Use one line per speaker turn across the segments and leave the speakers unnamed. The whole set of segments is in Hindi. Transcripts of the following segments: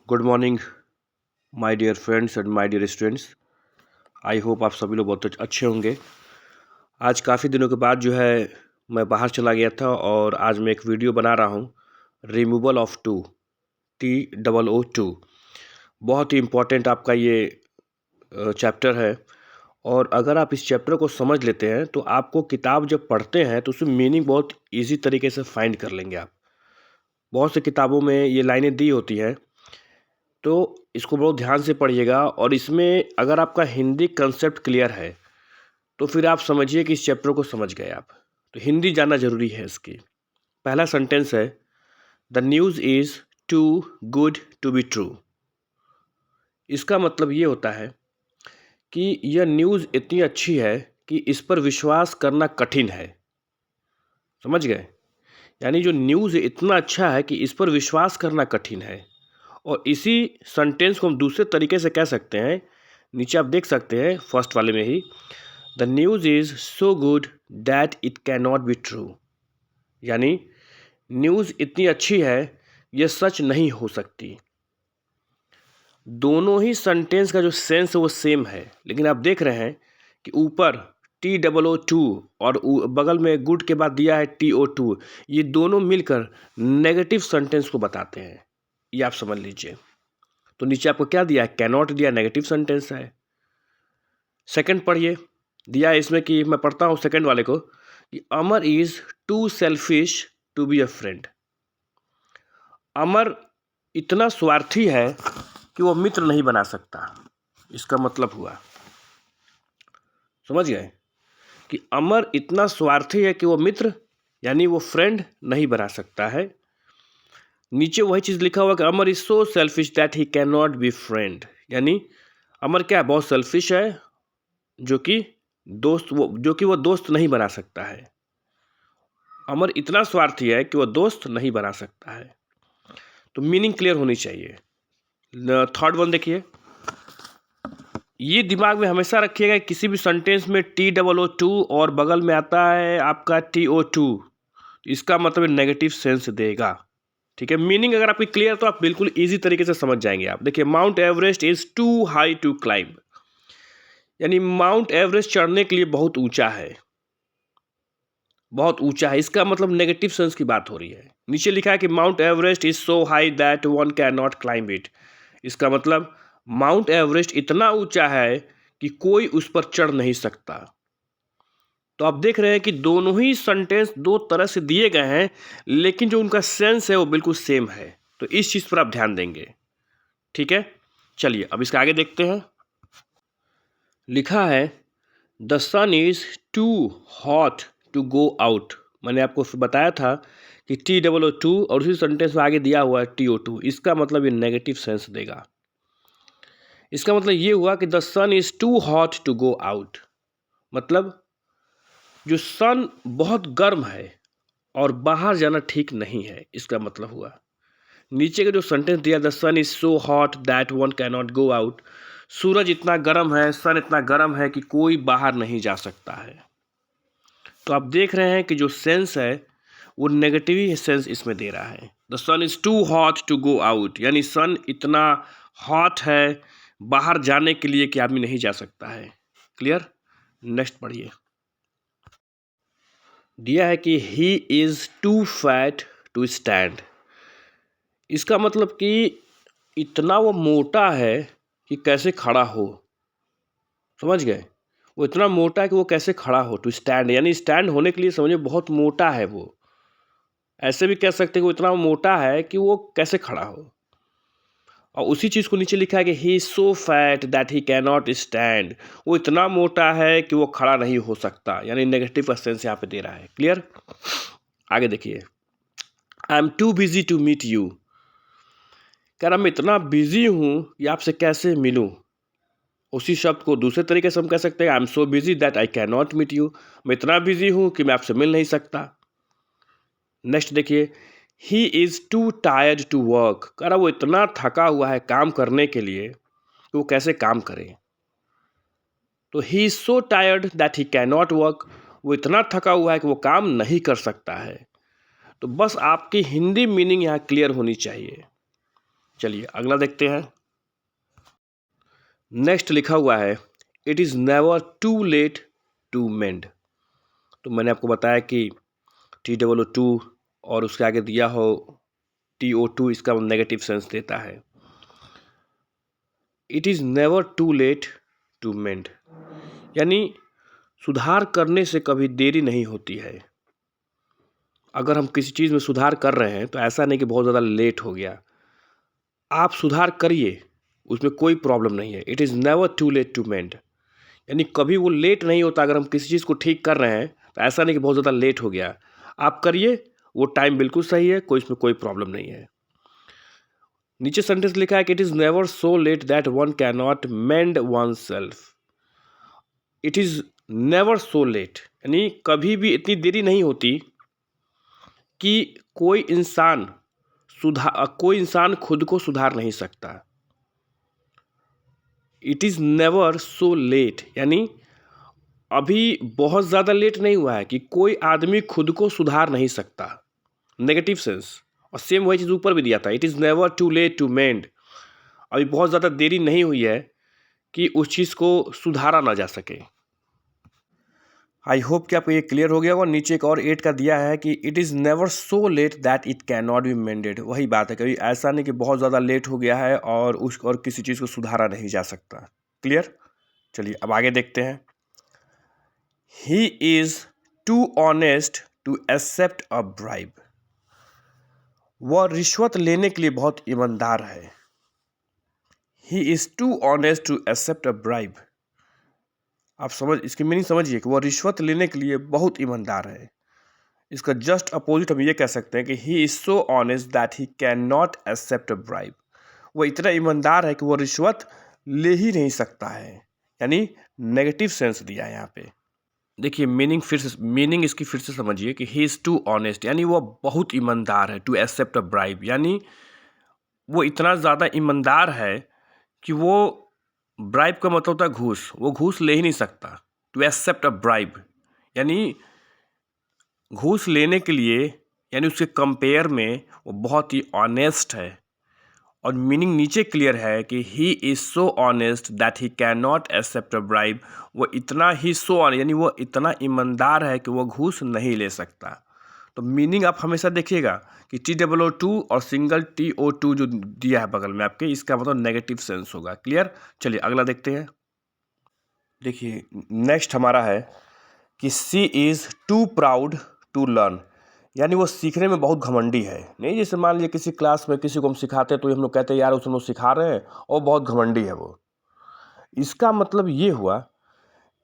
Good morning my dear friends and my dear students. I hope आप सभी लोग बहुत अच्छे होंगे। आज काफ़ी दिनों के बाद जो है मैं बाहर चला गया था और आज मैं एक वीडियो बना रहा हूँ, रिमूवल ऑफ टू, TOO2। बहुत ही इम्पोर्टेंट आपका ये चैप्टर है और अगर आप इस चैप्टर को समझ लेते हैं तो आपको किताब जब पढ़ते हैं तो उसमें मीनिंग बहुत ईजी तरीके से फाइंड कर लेंगे आप। बहुत सी किताबों में ये लाइनें दी होती हैं, तो इसको बहुत ध्यान से पढ़िएगा। और इसमें अगर आपका हिंदी कंसेप्ट क्लियर है तो फिर आप समझिए कि इस चैप्टर को समझ गए आप। तो हिंदी जानना जरूरी है इसकी। पहला सेंटेंस है, the news is too good to be true. इसका मतलब ये होता है कि यह न्यूज़ इतनी अच्छी है कि इस पर विश्वास करना कठिन है। समझ गए? यानी जो न्यूज़ इतना अच्छा है कि इस पर विश्वास करना कठिन है। और इसी सेंटेंस को हम दूसरे तरीके से कह सकते हैं, नीचे आप देख सकते हैं फर्स्ट वाले में ही, the news is so good that it can not be true. यानी न्यूज़ इतनी अच्छी है यह सच नहीं हो सकती। दोनों ही सेंटेंस का जो सेंस है वो सेम है, लेकिन आप देख रहे हैं कि ऊपर TOO2 और बगल में गुड के बाद दिया है TO2। ये दोनों मिलकर नेगेटिव सेंटेंस को बताते हैं, ये आप समझ लीजिए। तो नीचे आपको क्या दिया है, कैनॉट दिया, नेगेटिव सेंटेंस है। सेकंड पढ़िए, दिया है इसमें कि मैं पढ़ता हूँ सेकंड वाले को, कि Amar is too selfish to be a friend. Amar इतना स्वार्थी है कि वो मित्र नहीं बना सकता। इसका मतलब हुआ, समझ गए, कि अमर इतना स्वार्थी है कि वो मित्र यानी वो फ्रेंड नहीं बना सकता है। नीचे वही चीज़ लिखा हुआ कि Amar is so selfish that he can not be friend. यानी अमर क्या है, बहुत सेल्फिश है, जो कि वो दोस्त नहीं बना सकता है। अमर इतना स्वार्थी है कि वो दोस्त नहीं बना सकता है। तो मीनिंग क्लियर होनी चाहिए। थर्ड वन देखिए, ये दिमाग में हमेशा रखिएगा, किसी भी सेंटेंस में TOO2 और बगल में आता है आपका TO2, इसका मतलब नेगेटिव सेंस देगा। ठीक है, मीनिंग अगर आपकी क्लियर तो आप बिल्कुल इजी तरीके से समझ जाएंगे आप। देखिए, Mount Everest is too high to climb. यानी माउंट एवरेस्ट चढ़ने के लिए बहुत ऊंचा है, बहुत ऊंचा है। इसका मतलब नेगेटिव सेंस की बात हो रही है। नीचे लिखा है कि mount Everest is so high that one can not climb it. इसका मतलब माउंट एवरेस्ट इतना ऊंचा है कि कोई उस पर चढ़ नहीं सकता। तो आप देख रहे हैं कि दोनों ही सेंटेंस दो तरह से दिए गए हैं, लेकिन जो उनका सेंस है वो बिल्कुल सेम है। तो इस चीज पर आप ध्यान देंगे। ठीक है, चलिए अब इसका आगे देखते हैं। लिखा है, the sun is too hot to go out. मैंने आपको बताया था कि TOO2 और उसी सेंटेंस में आगे दिया हुआ है TO2। इसका मतलब ये नेगेटिव सेंस देगा। इसका मतलब ये हुआ कि the sun is too hot to go out. मतलब जो सन बहुत गर्म है और बाहर जाना ठीक नहीं है, इसका मतलब हुआ। नीचे का जो सेंटेंस दिया, the sun is so hot that one can not go out, सूरज इतना गर्म है, सन इतना गर्म है कि कोई बाहर नहीं जा सकता है। तो आप देख रहे हैं कि जो सेंस है वो नेगेटिव ही सेंस इसमें दे रहा है। The sun is too hot to go out, यानी सन इतना हॉट है बाहर जाने के लिए कि आदमी नहीं जा सकता है। क्लियर? नेक्स्ट पढ़िए। दिया है कि he is too fat to stand. इसका मतलब कि इतना वो मोटा है कि कैसे खड़ा हो। समझ गए? वो इतना मोटा है कि वो कैसे खड़ा हो। टू स्टैंड यानी स्टैंड होने के लिए समझिए बहुत मोटा है वो। ऐसे भी कह सकते हैं कि वो इतना मोटा है कि वो कैसे खड़ा हो। और उसी चीज़ को नीचे लिखा है कि he is so fat that he can not stand. वो इतना मोटा है कि वो खड़ा नहीं हो सकता, यानी नेगेटिव सेंस यहाँ पे दे रहा है। क्लियर? आगे देखिए, I am too busy to meet you. कह रहा मैं इतना बिजी हूँ कि आपसे कैसे मिलूँ। उसी शब्द को दूसरे तरीके से हम कह सकते हैं, I am so busy that I can not meet you. मैं इतना बिजी हूँ कि मैं आपसे मिल नहीं सकता। नेक्स्ट देखिए, he is too tired to work. कह रहा वो इतना थका हुआ है काम करने के लिए कि वो कैसे काम करे। तो he is so tired that he can not work. वो इतना थका हुआ है कि वो काम नहीं कर सकता है। तो बस आपकी हिंदी मीनिंग यहाँ क्लियर होनी चाहिए। चलिए अगला देखते हैं। नेक्स्ट लिखा हुआ है it is never too late to mend. तो मैंने आपको बताया कि TOO और उसके आगे दिया हो TO2, इसका नेगेटिव सेंस देता है। It is never too late to mend, यानी सुधार करने से कभी देरी नहीं होती है। अगर हम किसी चीज़ में सुधार कर रहे हैं तो ऐसा नहीं कि बहुत ज़्यादा लेट हो गया, आप सुधार करिए, उसमें कोई प्रॉब्लम नहीं है। It is never too late to mend, यानी कभी वो लेट नहीं होता। अगर हम किसी चीज़ को ठीक कर रहे हैं तो ऐसा नहीं कि बहुत ज़्यादा लेट हो गया, आप करिए, वो टाइम बिल्कुल सही है, इसमें कोई प्रॉब्लम नहीं है। नीचे सेंटेंस लिखा है कि it is never so let that one can not mend one self. It is never so let, यानी कभी भी इतनी देरी नहीं होती कि कोई इंसान खुद को सुधार नहीं सकता। It is never so let, यानी अभी बहुत ज़्यादा लेट नहीं हुआ है कि कोई आदमी खुद को सुधार नहीं सकता, नेगेटिव सेंस। और सेम वही चीज़ ऊपर भी दिया था, it is never too late to mend. अभी बहुत ज़्यादा देरी नहीं हुई है कि उस चीज़ को सुधारा ना जा सके। आई होप कि आपको ये क्लियर हो गया होगा। नीचे एक और 8 का दिया है कि it is never so let that it can not B मेंडेड। वही बात है, कभी ऐसा नहीं कि बहुत ज़्यादा लेट हो गया है और किसी चीज़ को सुधारा नहीं जा सकता। क्लियर? चलिए अब आगे देखते हैं। He is too honest to accept a bribe. वह रिश्वत लेने के लिए बहुत ईमानदार है। He is too honest to accept a bribe. आप इसकी मीनिंग समझिए कि वह रिश्वत लेने के लिए बहुत ईमानदार है। इसका जस्ट अपोजिट हम ये कह सकते हैं कि he is so honest that he can not accept a bribe. वो इतना ईमानदार है कि वो रिश्वत ले ही नहीं सकता है, यानी नेगेटिव सेंस दिया है यहाँ पे। देखिए मीनिंग इसकी फिर से समझिए कि ही इज़ टू ऑनेस्ट, यानी वो बहुत ईमानदार है। टू एक्सेप्ट अ ब्राइब, यानी वो इतना ज़्यादा ईमानदार है कि वो ब्राइब का मतलब होता है घूस, वो घूस ले ही नहीं सकता। टू एक्सेप्ट अ ब्राइब, यानी घूस लेने के लिए, यानी उसके कंपेयर में वो बहुत ही ऑनेस्ट है। और मीनिंग नीचे क्लियर है कि he is so honest that he can not accept a bribe. वो इतना ही यानी वो इतना ईमानदार है कि वो घूस नहीं ले सकता। तो मीनिंग आप हमेशा देखिएगा कि TOO और सिंगल TO2 जो दिया है बगल में आपके, इसका मतलब नेगेटिव सेंस होगा। क्लियर? चलिए अगला देखते हैं। देखिए नेक्स्ट हमारा है कि she is too proud to learn, यानी वो सीखने में बहुत घमंडी है। नहीं, जैसे मान लीजिए किसी क्लास में किसी को हम सिखाते हैं तो हम लोग कहते हैं यार उसमें वो सिखा रहे हैं और बहुत घमंडी है वो। इसका मतलब ये हुआ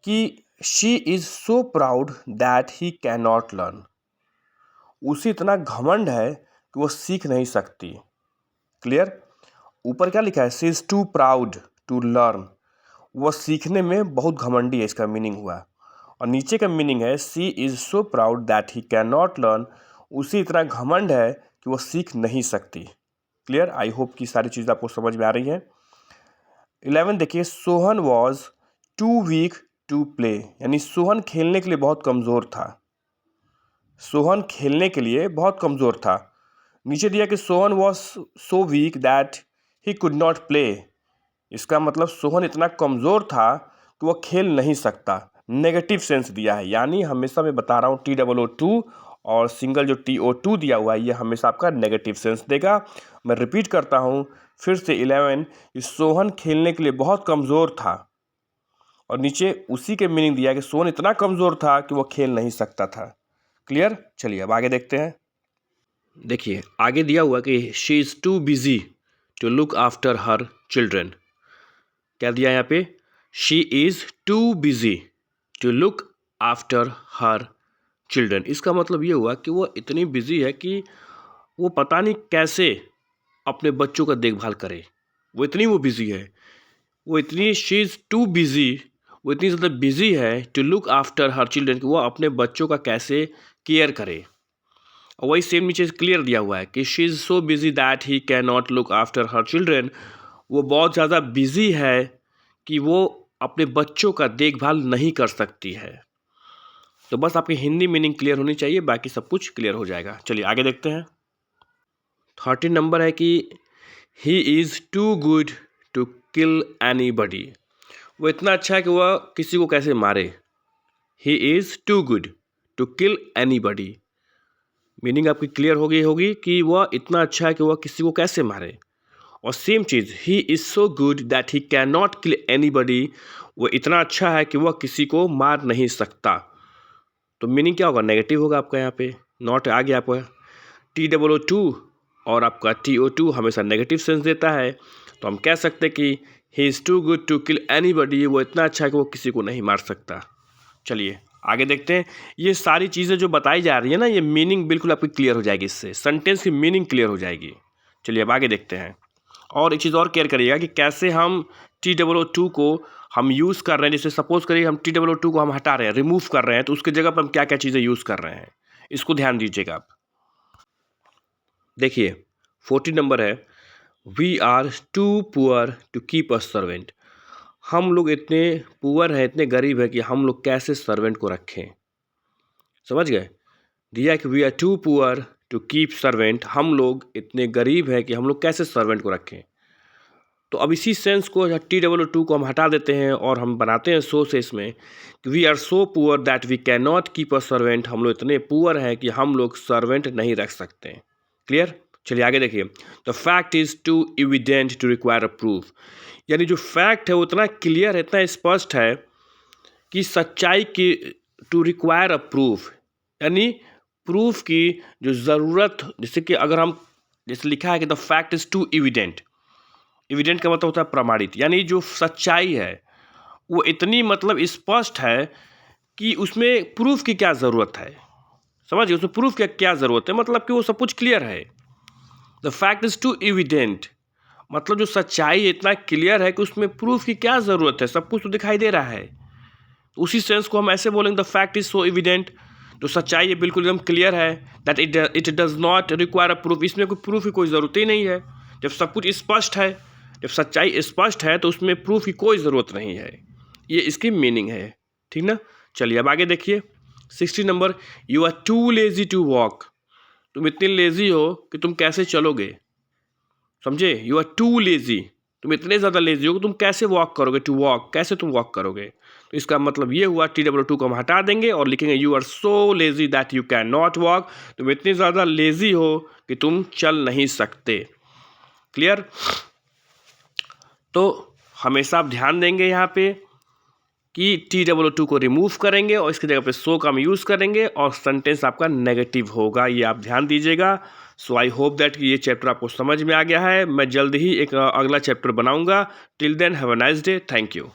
कि she is so proud that he can not learn. उसे इतना घमंड है कि वो सीख नहीं सकती। क्लियर? ऊपर क्या लिखा है? She is too proud to learn, वह सीखने में बहुत घमंडी है, इसका मीनिंग हुआ। और नीचे का मीनिंग है she is so proud that he can not learn, उसे इतना घमंड है कि वो सीख नहीं सकती। क्लियर? आई होप कि सारी चीज़ आपको समझ में आ रही है। 11 देखिए, Sohan was too weak to play, यानी सोहन खेलने के लिए बहुत कमज़ोर था। सोहन खेलने के लिए बहुत कमज़ोर था। नीचे दिया कि Sohan was so weak that he could not play. इसका मतलब सोहन इतना कमज़ोर था कि वह खेल नहीं सकता। नेगेटिव सेंस दिया है, यानी हमेशा मैं बता रहा हूँ TOO और सिंगल जो TO2 दिया हुआ है ये हमेशा आपका नेगेटिव सेंस देगा। मैं रिपीट करता हूँ फिर से 11, सोहन खेलने के लिए बहुत कमज़ोर था। और नीचे उसी के मीनिंग दिया कि सोहन इतना कमज़ोर था कि वह खेल नहीं सकता था। क्लियर? चलिए अब आगे देखते हैं। देखिए आगे दिया हुआ कि she is too busy to look after her children. क्या दिया है यहाँ पे? She is too busy to look after her children. इसका मतलब ये हुआ कि वो इतनी बिजी है कि वो पता नहीं कैसे अपने बच्चों का देखभाल करे। वो बिजी है, वो इतनी शी इज़ टू बिजी, वो इतनी ज़्यादा बिजी है to look after her children कि वो अपने बच्चों का कैसे केयर करे। और वही सेम नीचे क्लियर दिया हुआ है कि she is so busy that he can not look after her children. वो बहुत ज़्यादा बिजी है कि वो अपने बच्चों का देखभाल नहीं कर सकती है। तो बस आपकी हिंदी मीनिंग क्लियर होनी चाहिए, बाकी सब कुछ क्लियर हो जाएगा। चलिए आगे देखते हैं। 13 नंबर है कि he is too good to kill anybody. वो इतना अच्छा है कि वह किसी को कैसे मारे। He is too good to kill anybody. Meaning आपकी क्लियर हो गई होगी कि वह इतना अच्छा है कि वह किसी को कैसे मारे। और same cheese, he is so good that he can not kill anybody. वो इतना अच्छा है कि वह किसी को मार नहीं सकता। तो मीनिंग क्या होगा? नेगेटिव होगा आपका यहाँ पे। नॉट आ गया आपका TOO और आपका TO2 हमेशा नेगेटिव सेंस देता है। तो हम कह सकते हैं कि he is too good to kill anybody. वो इतना अच्छा है कि वो किसी को नहीं मार सकता। चलिए आगे देखते हैं। ये सारी चीज़ें जो बताई जा रही है ना, ये मीनिंग बिल्कुल आपकी क्लियर हो जाएगी, इससे सेंटेंस की मीनिंग क्लियर हो जाएगी। चलिए अब आगे देखते हैं। और एक चीज़ और केयर करिएगा कि कैसे हम TOO को हम यूज़ कर रहे हैं। जैसे सपोज करिए हम TOO को हम हटा रहे हैं, रिमूव कर रहे हैं, तो उसकी जगह पर हम क्या क्या चीज़ें यूज़ कर रहे हैं, इसको ध्यान दीजिएगा आप। देखिए 14 नंबर है, we are too poor to keep a servant. हम लोग इतने पुअर हैं, इतने गरीब हैं कि हम लोग कैसे सर्वेंट को रखें। समझ गए? दिया कि we are too poor to keep servant. हम लोग इतने गरीब हैं कि हम लोग कैसे सर्वेंट को रखें। तो अब इसी सेंस को TOO को हम हटा देते हैं और हम बनाते हैं सो से इसमें कि we are so poor that we can not keep a servant. हम लोग इतने पुअर हैं कि हम लोग सर्वेंट नहीं रख सकते। क्लियर? चलिए आगे देखिए। The fact is too evident to require a proof. यानी जो फैक्ट है वो इतना क्लियर है, इतना स्पष्ट है कि सच्चाई की टू रिक्वायर अ प्रूफ, यानी प्रूफ की जो ज़रूरत, जैसे कि अगर हम जैसे लिखा है कि the fact is too evident. Evident का मतलब होता है प्रमाणित, यानी जो सच्चाई है वो इतनी मतलब स्पष्ट है कि उसमें प्रूफ की क्या ज़रूरत है। समझिए, उसमें प्रूफ की क्या ज़रूरत है, मतलब कि वो सब कुछ क्लियर है। The fact is too evident, मतलब जो सच्चाई इतना क्लियर है कि उसमें प्रूफ की क्या ज़रूरत है, सब कुछ तो दिखाई दे रहा है। उसी सेंस को हम ऐसे बोलेंगे, the fact is so evident, जो सच्चाई है बिल्कुल एकदम क्लियर है, that it does not require a proof. इसमें कोई प्रूफ की कोई ज़रूरत ही नहीं है। जब सब कुछ स्पष्ट है, जब सच्चाई स्पष्ट है, तो उसमें प्रूफ की कोई ज़रूरत नहीं है। ये इसकी मीनिंग है। ठीक ना? चलिए अब आगे देखिए 60 number, you are too lazy to walk. तुम इतने लेजी हो कि तुम कैसे चलोगे। समझे? यू आर टू लेजी, तुम इतने ज़्यादा लेजी हो कि तुम कैसे वॉक करोगे। टू वॉक, कैसे तुम वॉक करोगे। तो इसका मतलब ये हुआ TOO को हम हटा देंगे और लिखेंगे you are so lazy that you can not walk. तुम इतने ज़्यादा लेजी हो कि तुम चल नहीं सकते। क्लियर? तो हमेशा आप ध्यान देंगे यहाँ पे कि TOO को रिमूव करेंगे और इसकी जगह पे सो का हम यूज़ करेंगे और सेंटेंस आपका नेगेटिव होगा। ये आप ध्यान दीजिएगा। सो आई होप दैट ये चैप्टर आपको समझ में आ गया है। मैं जल्द ही एक अगला चैप्टर बनाऊंगा। Till then have a nice day. Thank you.